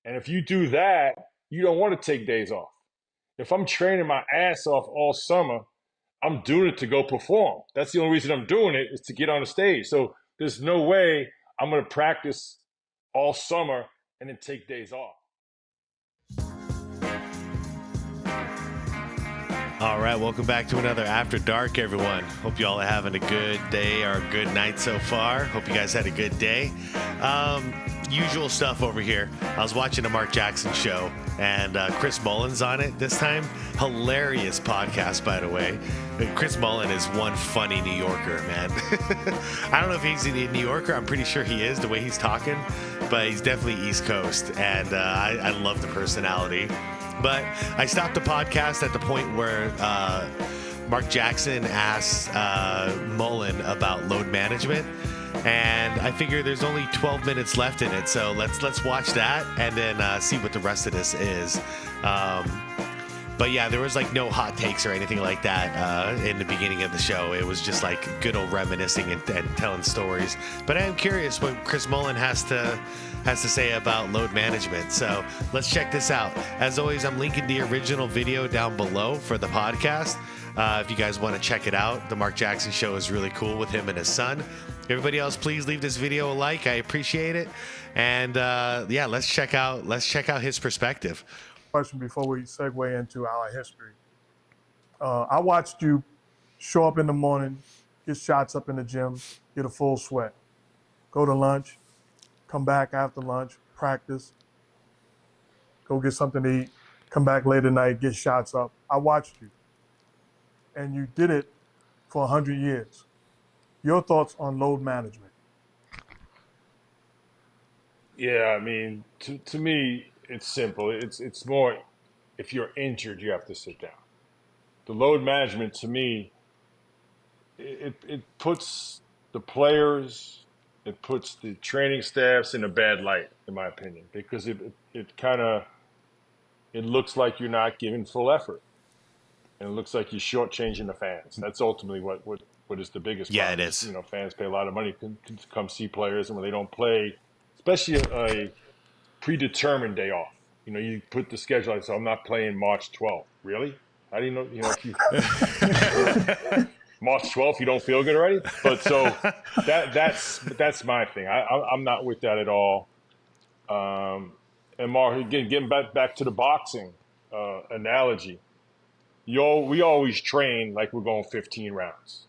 And if you do that, you don't want to take days off. If I'm training my ass off all summer, I'm doing it to go perform. That's the only reason I'm doing it is to get on the stage. So there's no way I'm going to practice all summer and then take days off. All right, welcome back to another After Dark, everyone. Hope you all are having a good day or a good night so far. Hope you guys had a good day. Usual stuff over here. I was watching a Mark Jackson show, and Chris Mullin's on it this time. Hilarious podcast, by the way. Chris Mullin is one funny New Yorker, man. I don't know if he's a New Yorker. I'm pretty sure he is, the way he's talking, but he's definitely East Coast, and I love the personality. But I stopped the podcast at the point where Mark Jackson asked Mullin about load management, and I figure there's only 12 minutes left in it, so let's watch that and then see what the rest of this is. But yeah, there was like no hot takes or anything like that in the beginning of the show. It was just like good old reminiscing and telling stories. But I am curious what Chris Mullin has to say about load management. So let's check this out. As always, I'm linking the original video down below for the podcast. If you guys want to check it out, the Mark Jackson show is really cool with him and his son. Everybody else, please leave this video a like. I appreciate it. And yeah, let's check out his perspective. Question before we segue into our history. I watched you show up in the morning, get shots up in the gym, get a full sweat, go to lunch, come back after lunch, practice, go get something to eat, come back late at night, get shots up. I watched you. And you did it for 100 years. Your thoughts on load management? Yeah, I mean, to me, it's simple. It's more, if you're injured, you have to sit down. The load management, to me, it puts the players, it puts the training staffs in a bad light, in my opinion, because it looks like you're not giving full effort, and it looks like you're shortchanging the fans. That's ultimately what is the biggest problem. Yeah, it is. You know, fans pay a lot of money to come see players, and when they don't play, especially a predetermined day off. You know, you put the schedule out, so I'm not playing March 12th. Really? How do you know? You know, if you March 12th, you don't feel good already. But so that's my thing. I'm not with that at all. And Mark, again, getting back to the boxing analogy, we always train like we're going 15 rounds.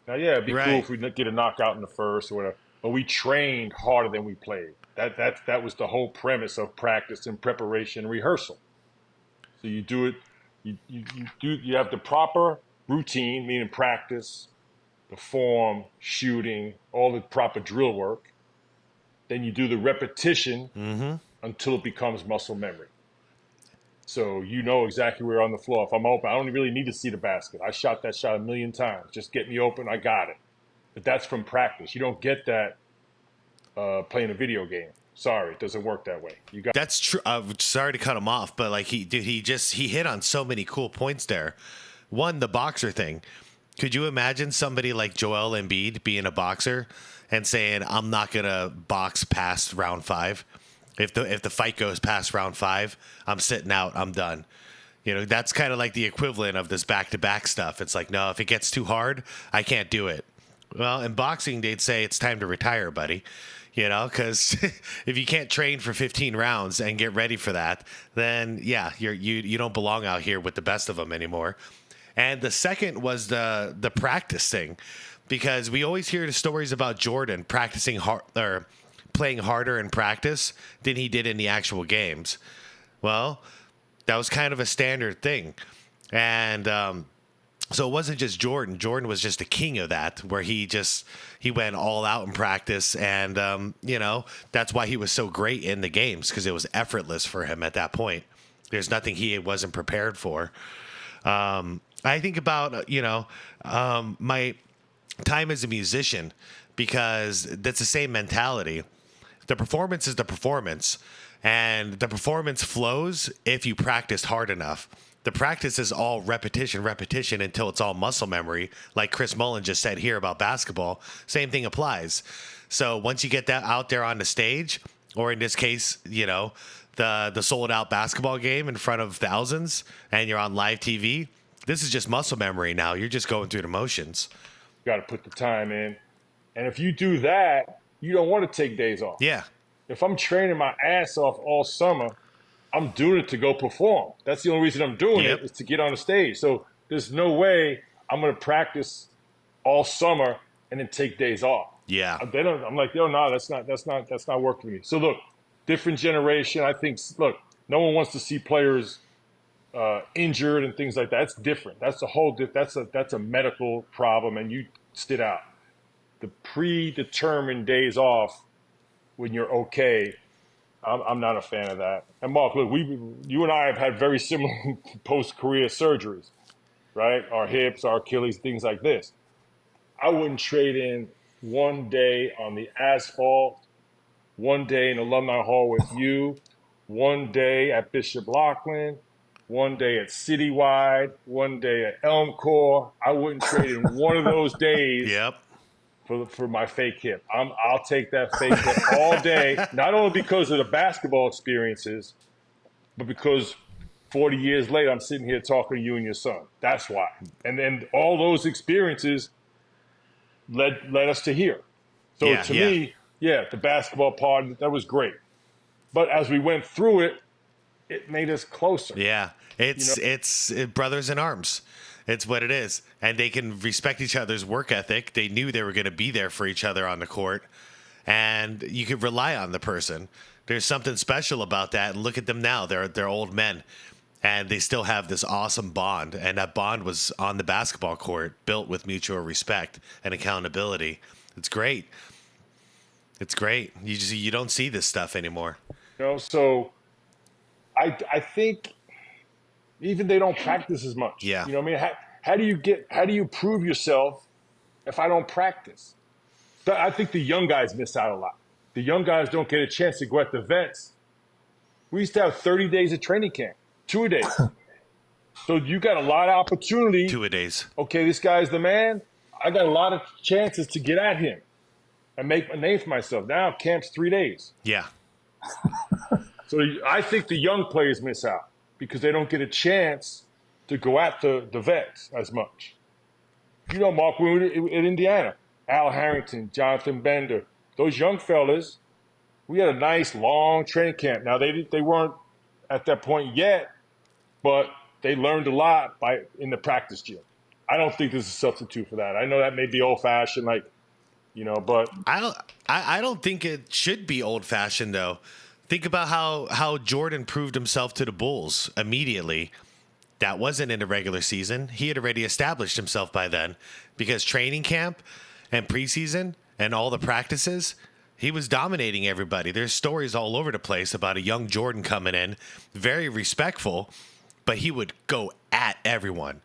Now, yeah, it'd be cool if we get a knockout in the first or whatever, but we trained harder than we played. That was the whole premise of practice and preparation and rehearsal. So you do it, you have the proper routine, meaning practice, the form, shooting, all the proper drill work. Then you do the repetition until it becomes muscle memory. So you know exactly where on the floor. If I'm open, I don't really need to see the basket. I shot that shot a million times. Just get me open, I got it. But that's from practice. You don't get that playing a video game. Sorry, it doesn't work that way. That's true. Sorry to cut him off, but like he hit on so many cool points there. One, the boxer thing. Could you imagine somebody like Joel Embiid being a boxer and saying, "I'm not gonna box past round 5. If the fight goes past round 5, I'm sitting out. I'm done." You know, that's kind of like the equivalent of this back-to-back stuff. It's like, no, if it gets too hard, I can't do it. Well, in boxing, they'd say it's time to retire, buddy. You know, because if you can't train for 15 rounds and get ready for that, then yeah, you don't belong out here with the best of them anymore. And the second was the practice thing, because we always hear the stories about Jordan practicing hard or playing harder in practice than he did in the actual games. Well, that was kind of a standard thing, and so it wasn't just Jordan. Jordan was just the king of that, where he went all out in practice, and you know, that's why he was so great in the games, because it was effortless for him at that point. There's nothing he wasn't prepared for. I think about my time as a musician, because that's the same mentality. The performance is the performance, and the performance flows if you practiced hard enough. The practice is all repetition until it's all muscle memory. Like Chris Mullin just said here about basketball, same thing applies. So once you get that out there on the stage, or in this case, the sold out basketball game in front of thousands, and you're on live TV. This is just muscle memory now. You're just going through the motions. You got to put the time in. And if you do that, you don't want to take days off. Yeah. If I'm training my ass off all summer, I'm doing it to go perform. That's the only reason I'm doing it, is to get on the stage. So there's no way I'm going to practice all summer and then take days off. Yeah. I'm like, yo, no, that's not working for me. So look, different generation. I think, look, no one wants to see players injured and things like that. That's different. That's a whole. That's a medical problem, and you sit out. The predetermined days off when you're okay, I'm not a fan of that. And Mark, look, you and I have had very similar post-career surgeries, right? Our hips, our Achilles, things like this. I wouldn't trade in one day on the asphalt, one day in Alumni Hall with you, one day at Bishop Loughlin, one day at Citywide, one day at Elmcore. I wouldn't trade in one of those days for my fake hip. I'll take that fake hip all day, not only because of the basketball experiences, but because 40 years later, I'm sitting here talking to you and your son. That's why. And then all those experiences led us to here. So to me, the basketball part, that was great. But as we went through it, it made us closer. Yeah, it's brothers in arms. It's what it is. And they can respect each other's work ethic. They knew they were going to be there for each other on the court. And you could rely on the person. There's something special about that. And look at them now. They're old men. And they still have this awesome bond. And that bond was on the basketball court, built with mutual respect and accountability. It's great. It's great. You don't see this stuff anymore. So I think even they don't practice as much. Yeah. You know what I mean? How do you prove yourself if I don't practice? So I think the young guys miss out a lot. The young guys don't get a chance to go at the vets. We used to have 30 days of training camp, 2-a-days. So you got a lot of opportunity. 2-a-days. Okay, this guy's the man. I got a lot of chances to get at him and make a name for myself. Now camp's 3 days. Yeah. So I think the young players miss out because they don't get a chance to go at the vets as much. You know, Mark, we were in Indiana. Al Harrington, Jonathan Bender, those young fellas, we had a nice long training camp. Now they weren't at that point yet, but they learned a lot in the practice gym. I don't think there's a substitute for that. I know that may be old fashioned, but I don't think it should be old fashioned though. Think about how Jordan proved himself to the Bulls immediately. That wasn't in the regular season. He had already established himself by then because training camp and preseason and all the practices, he was dominating everybody. There's stories all over the place about a young Jordan coming in, very respectful, but he would go at everyone.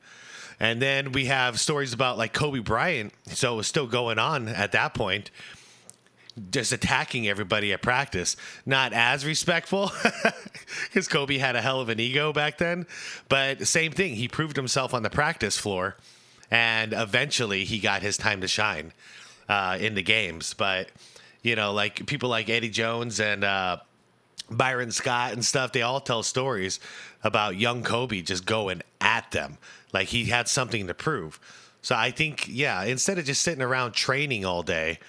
And then we have stories about like Kobe Bryant. So it was still going on at that point, just attacking everybody at practice. Not as respectful because Kobe had a hell of an ego back then. But same thing. He proved himself on the practice floor. And eventually he got his time to shine in the games. But, like people like Eddie Jones and Byron Scott and stuff, they all tell stories about young Kobe just going at them. Like he had something to prove. So I think, instead of just sitting around training all day,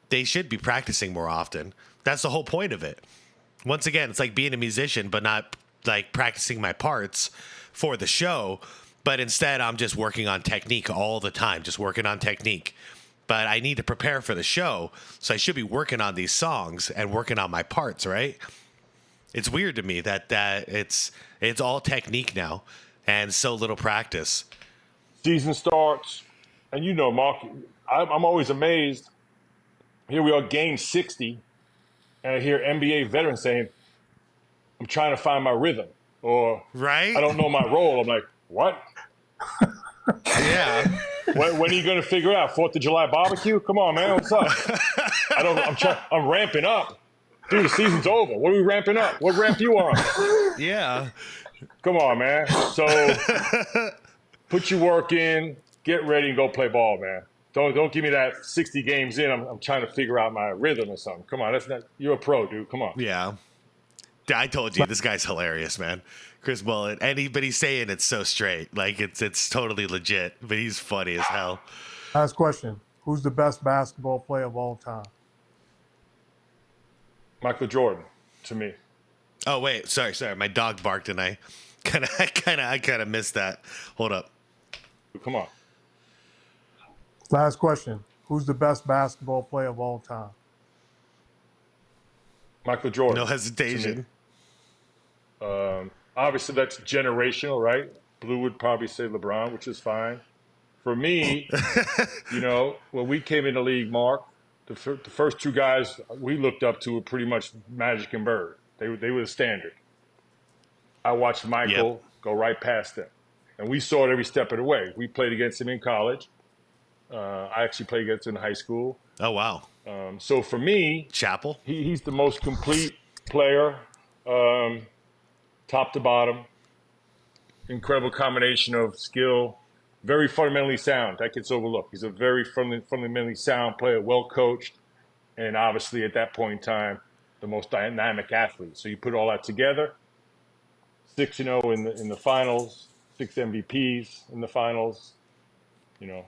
they should be practicing more often. That's the whole point of it. Once again, it's like being a musician, but not like practicing my parts for the show. But instead, I'm just working on technique all the time, just working on technique. But I need to prepare for the show. So I should be working on these songs and working on my parts, right? It's weird to me that it's all technique now and so little practice. Season starts, and Mark, I'm always amazed. Here we are, game 60, and I hear NBA veterans saying, I'm trying to find my rhythm, or right? I don't know my role. I'm like, what? Yeah. When are you going to figure it out? 4th of July barbecue? Come on, man. What's up? I'm ramping up. Dude, the season's over. What are we ramping up? What ramp you on? Yeah. Come on, man. So put your work in, get ready, and go play ball, man. Don't give me that 60 games in. I'm trying to figure out my rhythm or something. Come on, that's not. You're a pro, dude. Come on. Yeah. I told you, this guy's hilarious, man. Chris Mullin. And he's saying it's so straight. Like, it's totally legit, but he's funny as hell. Last question. Who's the best basketball player of all time? Michael Jordan, to me. Oh, wait. Sorry. My dog barked, and I kind of missed that. Hold up. Come on. Last question. Who's the best basketball player of all time? Michael Jordan. No hesitation. Obviously, that's generational, right? Blue would probably say LeBron, which is fine. For me, when we came in the league, Mark, the first two guys we looked up to were pretty much Magic and Bird. They were the standard. I watched Michael go right past them. And we saw it every step of the way. We played against him in college. I actually played against him in high school. Oh, wow. So for me, Chapel? he's the most complete player, top to bottom. Incredible combination of skill, very fundamentally sound. That gets overlooked. He's a very fundamentally sound player, well coached, and obviously at that point in time, the most dynamic athlete. So you put all that together, 6-0 in the finals, 6 MVPs in the finals.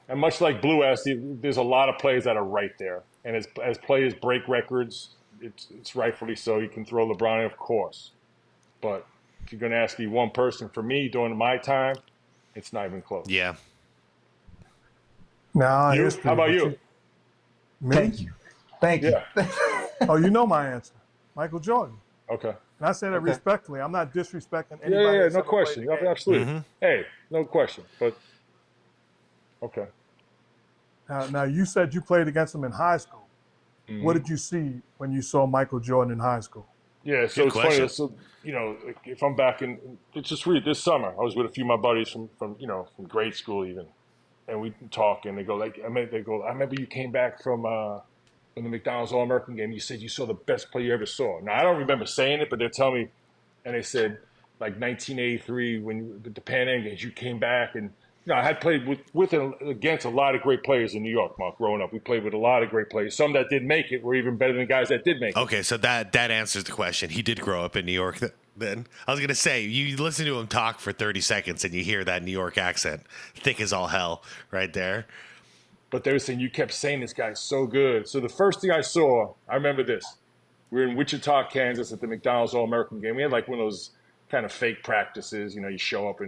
And much like Blue asked, there's a lot of players that are right there. And as players break records, it's rightfully so. You can throw LeBron in, of course. But if you're going to ask me one person, for me, during my time, it's not even close. Yeah. Now, You? history. How about you? Me? Thank you. Yeah. Oh, you know my answer. Michael Jordan. Okay. And I say that respectfully. I'm not disrespecting anybody. Yeah, that's no ever played question. the game. Absolutely. Mm-hmm. Hey, no question. But, okay. Now, you said you played against him in high school. Mm-hmm. What did you see when you saw Michael Jordan in high school? Yeah, so Good it's question. funny. So, if I'm back it's just really this summer, I was with a few of my buddies from from grade school even. And we talk, and they go, I remember you came back from the McDonald's All-American game. You said you saw the best play you ever saw. Now, I don't remember saying it, but they're telling me, and they said, like 1983, when the Pan Am games, you came back, and I had played with and against a lot of great players in New York, Mark, growing up. We played with a lot of great players. Some that didn't make it were even better than guys that did make it. Okay, so that answers the question. He did grow up in New York then. I was going to say, you listen to him talk for 30 seconds and you hear that New York accent, thick as all hell right there. But they were saying, you kept saying this guy's so good. So the first thing I saw, I remember this. We were in Wichita, Kansas at the McDonald's All-American game. We had like one of those kind of fake practices. You show up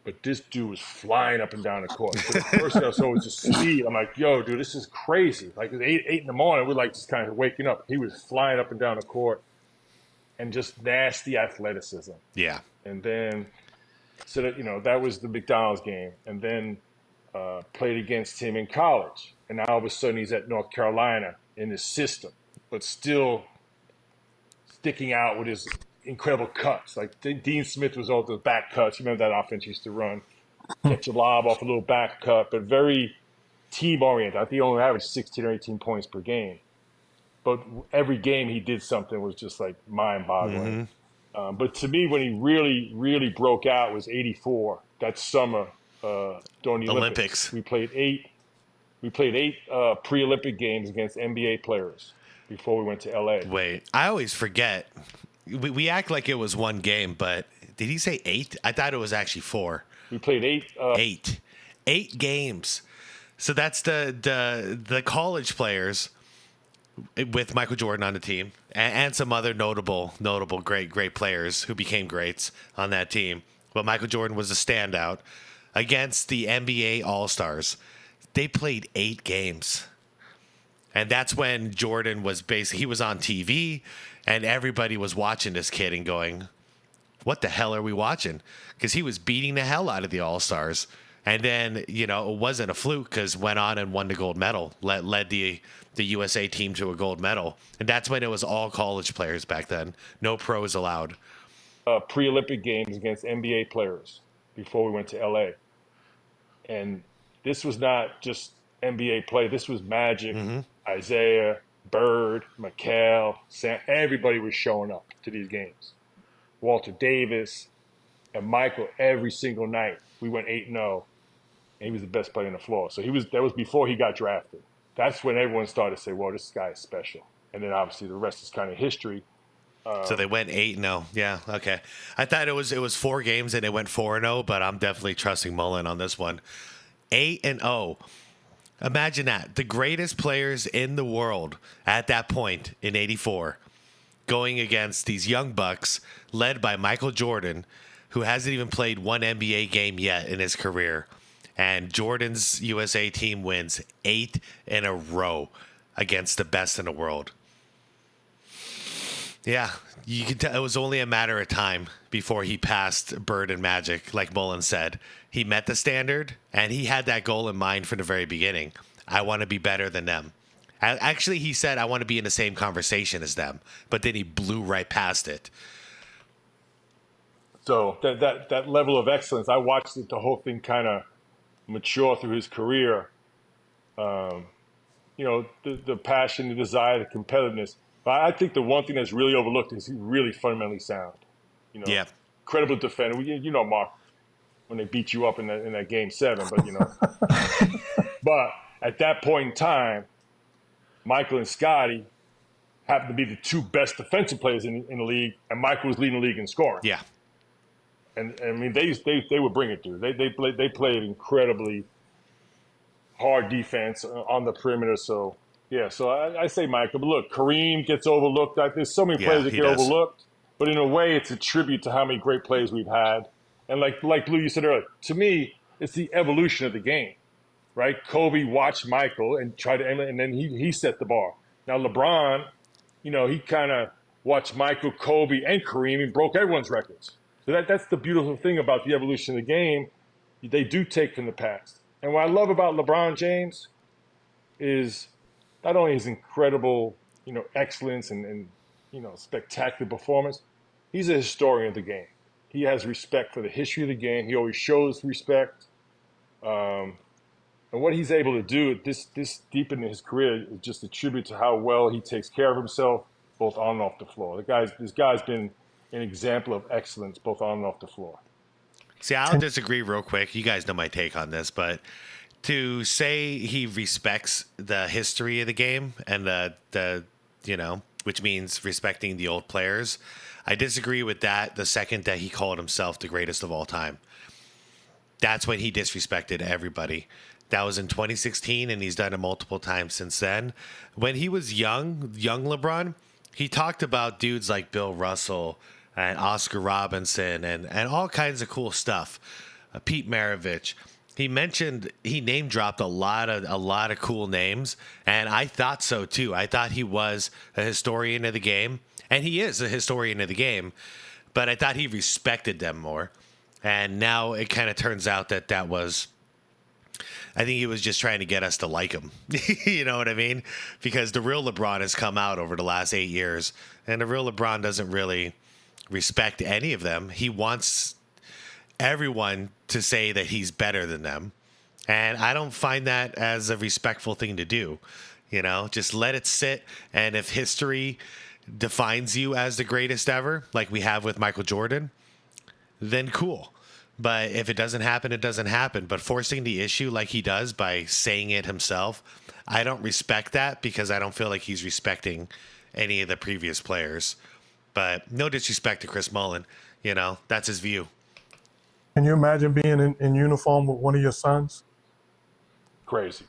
but this dude was flying up and down the court. So the first thing I saw was just speed. I'm like, yo, dude, this is crazy. Like, it was 8 in the morning. We're like just kind of waking up. He was flying up and down the court and just nasty athleticism. Yeah. And then, so that, that was the McDonald's game. And then played against him in college. And now all of a sudden he's at North Carolina in his system, but still sticking out with his incredible cuts. Like Dean Smith was all those back cuts. You remember that offense he used to run? Catch a lob off a little back cut, but very team-oriented. I think he only averaged 16 or 18 points per game. But every game he did something was just like mind-boggling. Mm-hmm. But to me, when he really, really broke out was 84, that summer during the Olympics. We played eight pre-Olympic games against NBA players before we went to LA. Wait, I always forget. We act like it was one game, but did he say 8? I thought it was actually 4. We played 8. 8 games. So that's the college players with Michael Jordan on the team and some other notable great players who became greats on that team. But Michael Jordan was a standout against the NBA All-Stars. They played 8 games. And that's when Jordan was he was on TV and everybody was watching this kid and going, what the hell are we watching? Because he was beating the hell out of the All-Stars. And then, it wasn't a fluke because went on and won the gold medal, led the USA team to a gold medal. And that's when it was all college players back then. No pros allowed. Pre-Olympic games against NBA players before we went to LA. And this was not just NBA play. This was Magic, Isaiah, Bird, McHale, Sam. Everybody was showing up to these games. Walter Davis and Michael every single night. We went 8-0. and he was the best player on the floor. So that was before he got drafted. That's when everyone started to say, well, this guy is special. And then obviously the rest is kind of history. So they went 8-0. Yeah, okay. I thought it was 4 games and it went 4-0, but I'm definitely trusting Mullin on this one. 8-0. Imagine that. The greatest players in the world at that point in 84 going against these young bucks led by Michael Jordan, who hasn't even played one NBA game yet in his career. And Jordan's USA team wins 8 in a row against the best in the world. Yeah, you can tell it was only a matter of time before he passed Bird and Magic, like Mullin said. He met the standard, and he had that goal in mind from the very beginning. I want to be better than them. Actually, he said, I want to be in the same conversation as them, but then he blew right past it. So that level of excellence, I watched the whole thing kind of mature through his career. The passion, the desire, the competitiveness. But I think the one thing that's really overlooked is he's really fundamentally sound. Yeah. Incredible defender. Mark, when they beat you up in that game 7, but but at that point in time, Michael and Scotty happened to be the 2 best defensive players in the league, and Michael was leading the league in scoring. Yeah. And I mean, they would bring it through. They played incredibly hard defense on the perimeter. So yeah, so I say Michael. But look, Kareem gets overlooked. There's so many players that get overlooked, but in a way, it's a tribute to how many great players we've had. And like Lou, you said earlier, to me, it's the evolution of the game, right? Kobe watched Michael and tried to emulate, and then he set the bar. Now LeBron, he kind of watched Michael, Kobe, and Kareem and broke everyone's records. So that's the beautiful thing about the evolution of the game. They do take from the past. And what I love about LeBron James is not only his incredible, excellence and spectacular performance, he's a historian of the game. He has respect for the history of the game. He always shows respect. And what he's able to do this deep into his career is just a tribute to how well he takes care of himself, both on and off the floor. This guy's been an example of excellence, both on and off the floor. See, I'll disagree real quick. You guys know my take on this, but to say he respects the history of the game and the which means respecting the old players, I disagree with that the second that he called himself the greatest of all time. That's when he disrespected everybody. That was in 2016, and he's done it multiple times since then. When he was young LeBron, he talked about dudes like Bill Russell and Oscar Robinson and all kinds of cool stuff. Pete Maravich. He name dropped a lot of cool names, and I thought so too. I thought he was a historian of the game, and he is a historian of the game, but I thought he respected them more. And now it kind of turns out that was, I think he was just trying to get us to like him. You know what I mean? Because the real LeBron has come out over the last 8 years, and the real LeBron doesn't really respect any of them. He wants everyone to say that he's better than them. And I don't find that as a respectful thing to do. Just let it sit. And if history defines you as the greatest ever, like we have with Michael Jordan, then cool. But if it doesn't happen, it doesn't happen. But forcing the issue like he does by saying it himself, I don't respect that, because I don't feel like he's respecting any of the previous players. But no disrespect to Chris Mullin. That's his view. Can you imagine being in uniform with one of your sons? Crazy.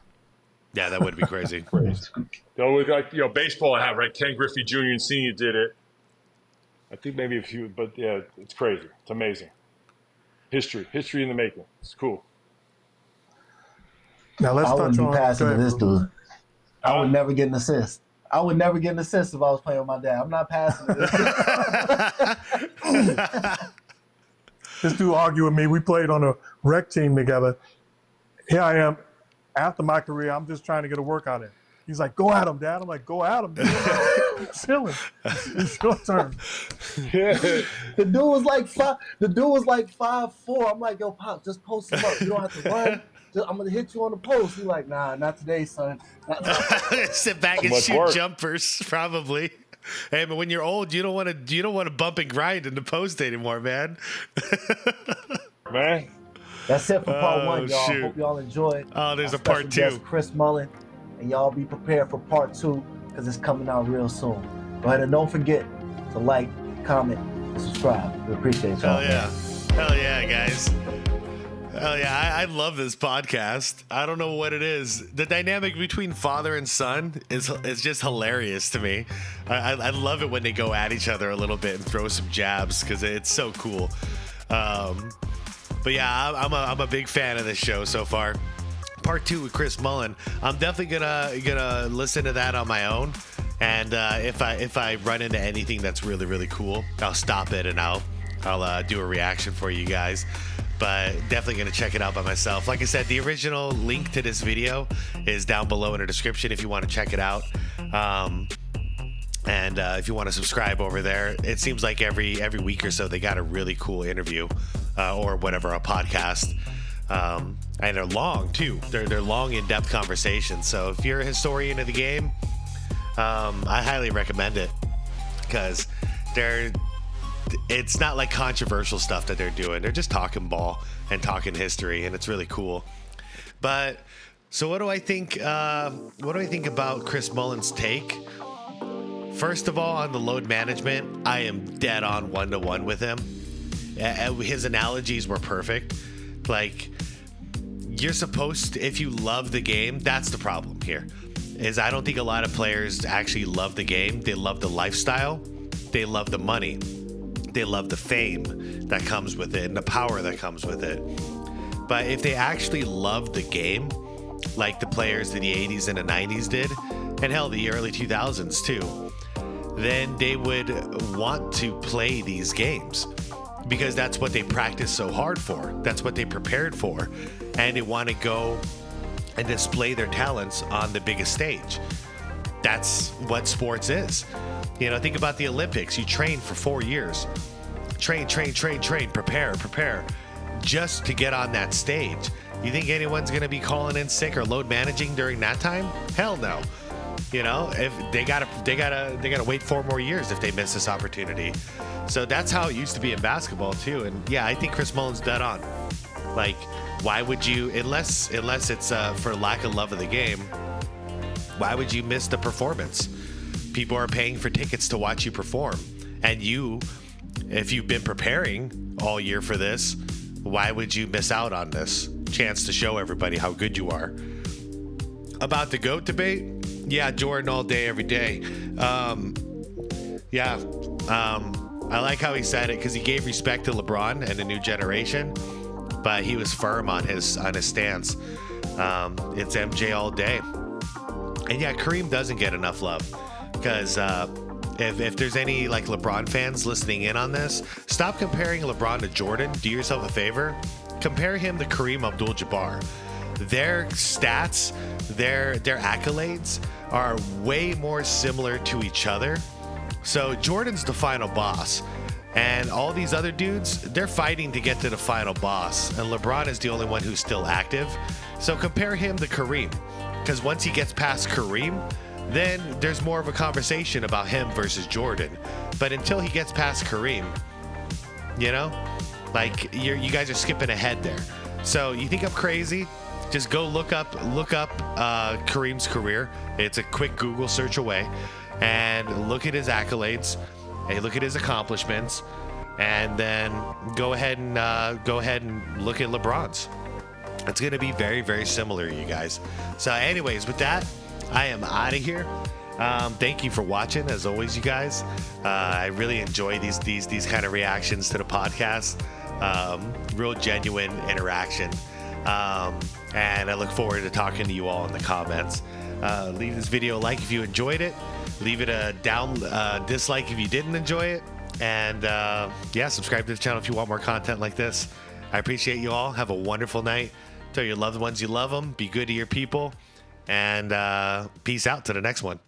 Yeah, that would be crazy. Crazy. Baseball I have, right? Ken Griffey Jr. and Sr. did it. I think maybe a few, but yeah, it's crazy. It's amazing. History in the making. It's cool. Now let's I touch wouldn't on be passing to this dude. I would never get an assist. I would never get an assist if I was playing with my dad. I'm not passing to this. This dude argued with me. We played on a rec team together. Here I am, after my career, I'm just trying to get a workout in. He's like, "Go at him, Dad." I'm like, "Go at him, dude." Chilling. It's your turn. The dude was like 5'4". I'm like, "Yo, Pop, just post him up. You don't have to run. I'm gonna hit you on the post." He's like, "Nah, not today, son." Sit back and shoot jumpers, probably. Hey, but when you're old, you don't want to bump and grind in the post anymore, man. Man, That's it for part one, y'all. Shoot. Hope y'all enjoyed. Oh, there's Our a part special guest, 2. Chris Mullin, and y'all be prepared for part 2 because it's coming out real soon. Go ahead and don't forget to like, comment, and subscribe. We appreciate y'all. Hell yeah. Hell yeah, guys. Hell yeah, I love this podcast. I don't know what it is. The dynamic between father and son is just hilarious to me. I love it when they go at each other a little bit and throw some jabs because it's so cool. But yeah, I'm a big fan of this show so far. Part 2 with Chris Mullin. I'm definitely gonna listen to that on my own. And if I run into anything that's really, really cool, I'll stop it and I'll do a reaction for you guys. But definitely going to check it out by myself. Like I said, the original link to this video is down below in the description if you want to check it out. And if you want to subscribe over there, it seems like every week or so they got a really cool interview or whatever, a podcast. And they're long too. They're long, in-depth conversations. So if you're a historian of the game, I highly recommend it because it's not like controversial stuff that they're doing. They're just talking ball and talking history, and it's really cool. But so what do I think? What do I think about Chris Mullin's take? First of all, on the load management, I am dead on 1-to-1 with him. His analogies were perfect. Like, you're supposed to, if you love the game, that's the problem here. Is I don't think a lot of players actually love the game. They love the lifestyle. They love the money. They love the fame that comes with it and the power that comes with it. But if they actually love the game, like the players in the 80s and the 90s did, and hell, the early 2000s too, then they would want to play these games because that's what they practiced so hard for. That's what they prepared for. And they want to go and display their talents on the biggest stage. That's what sports is. You know, think about the Olympics. You train for 4 years. Train, prepare, just to get on that stage. You think anyone's going to be calling in sick or load managing during that time? Hell no. You know, if they gotta wait 4 more years if they miss this opportunity. So that's how it used to be in basketball too. And yeah, I think Chris Mullin's dead on. Like, why would you, unless it's for lack of love of the game, why would you miss the performance? People are paying for tickets to watch you perform. And you, if you've been preparing all year for this, why would you miss out on this chance to show everybody how good you are? About the GOAT debate, yeah, Jordan all day, every day. I like how he said it because he gave respect to LeBron and the new generation, but he was firm on his stance. It's MJ all day. And yeah, Kareem doesn't get enough love because if there's any like LeBron fans listening in on this, stop comparing LeBron to Jordan. Do yourself a favor. Compare him to Kareem Abdul-Jabbar. Their stats, their accolades are way more similar to each other. So Jordan's the final boss. And all these other dudes, they're fighting to get to the final boss. And LeBron is the only one who's still active. So compare him to Kareem. Because once he gets past Kareem, then there's more of a conversation about him versus Jordan. But until he gets past Kareem, you know, like you guys are skipping ahead there. So you think I'm crazy? Just go look up Kareem's career. It's a quick Google search away, and look at his accolades, and look at his accomplishments, and then go ahead and look at LeBron's. It's going to be very, very similar, you guys. So anyways, with that, I am out of here. Thank you for watching, as always, you guys. I really enjoy these kind of reactions to the podcast. Real genuine interaction. And I look forward to talking to you all in the comments. Leave this video a like if you enjoyed it. Leave it a dislike if you didn't enjoy it. And yeah, subscribe to the channel if you want more content like this. I appreciate you all. Have a wonderful night. Tell your loved ones you love them. Be good to your people. And peace out to the next one.